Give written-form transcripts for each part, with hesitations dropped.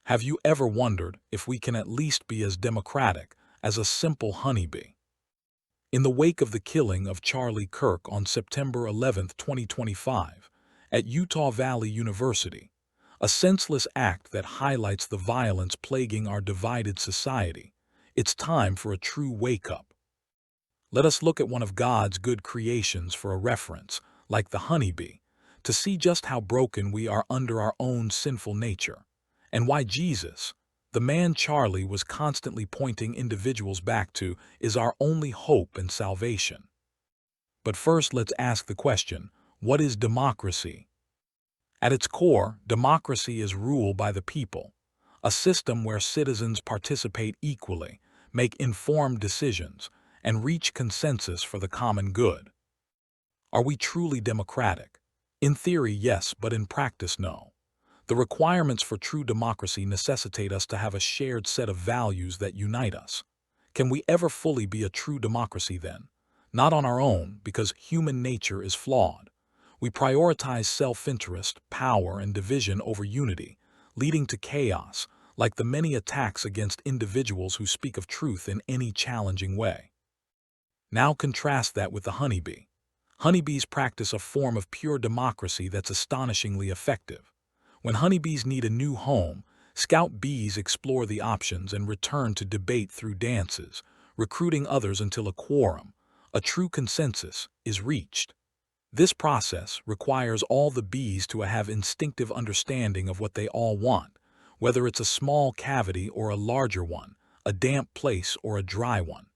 Have you ever wondered if we can at least be as democratic as a simple honeybee? In the wake of the killing of Charlie Kirk on September 11, 2025, at Utah Valley University, a senseless act that highlights the violence plaguing our divided society, it's time for a true wake-up. Let us look at one of God's good creations for a reference, like the honeybee, to see just how broken we are under our own sinful nature, and why Jesus, the man Charlie was constantly pointing individuals back to, is our only hope and salvation. But first, let's ask the question, what is democracy? At its core, democracy is rule by the people, a system where citizens participate equally, make informed decisions, and reach consensus for the common good. Are we truly democratic? In theory, yes, but in practice, no. The requirements for true democracy necessitate us to have a shared set of values that unite us. Can we ever fully be a true democracy then? Not on our own, because human nature is flawed. We prioritize self-interest, power, and division over unity, leading to chaos, like the many attacks against individuals who speak of truth in any challenging way. Now contrast that with the honeybee. Honeybees practice a form of pure democracy that's astonishingly effective. When honeybees need a new home, scout bees explore the options and return to debate through dances, recruiting others until a quorum, a true consensus, is reached. This process requires all the bees to have instinctive understanding of what they all want, whether it's a small cavity or a larger one, a damp place or a dry one.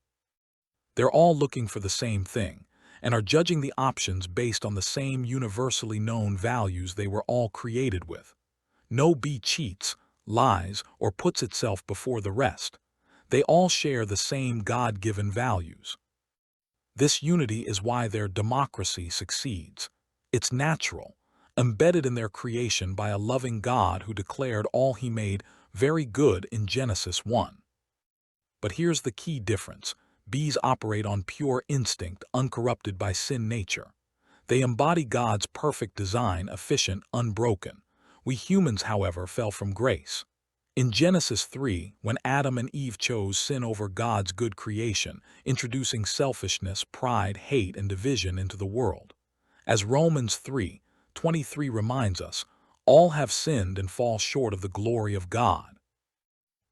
They're all looking for the same thing, and are judging the options based on the same universally known values they were all created with. No bee cheats, lies, or puts itself before the rest. They all share the same God-given values. This unity is why their democracy succeeds. It's natural, embedded in their creation by a loving God who declared all he made very good in Genesis 1. But here's the key difference. Bees operate on pure instinct, uncorrupted by sin nature. They embody God's perfect design, efficient, unbroken. We humans, however, fell from grace. In Genesis 3, when Adam and Eve chose sin over God's good creation, introducing selfishness, pride, hate, and division into the world. As Romans 3:23 reminds us, all have sinned and fall short of the glory of God.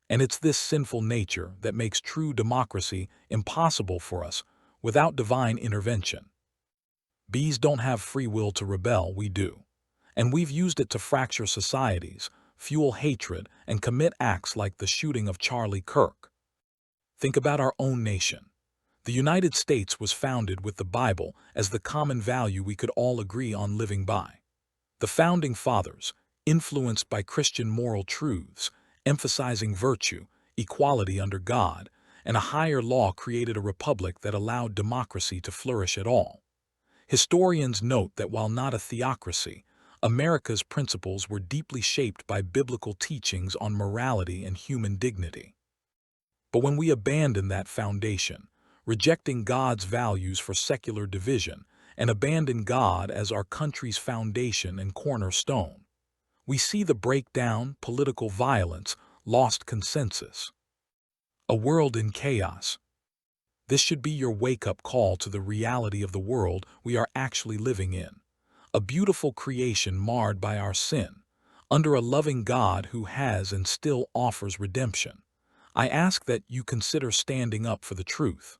And it's this sinful nature that makes true democracy impossible for us without divine intervention. Bees don't have free will to rebel, we do. And we've used it to fracture societies, fuel hatred, and commit acts like the shooting of Charlie Kirk. Think about our own nation. The United States was founded with the Bible as the common value we could all agree on living by. The Founding Fathers, influenced by Christian moral truths, emphasizing virtue, equality under God, and a higher law, created a republic that allowed democracy to flourish at all. Historians note that while not a theocracy, America's principles were deeply shaped by biblical teachings on morality and human dignity. But when we abandon that foundation, rejecting God's values for secular division, and abandon God as our country's foundation and cornerstone, we see the breakdown, political violence, lost consensus. A world in chaos. This should be your wake-up call to the reality of the world we are actually living in. A beautiful creation marred by our sin, under a loving God who has and still offers redemption. I ask that you consider standing up for the truth.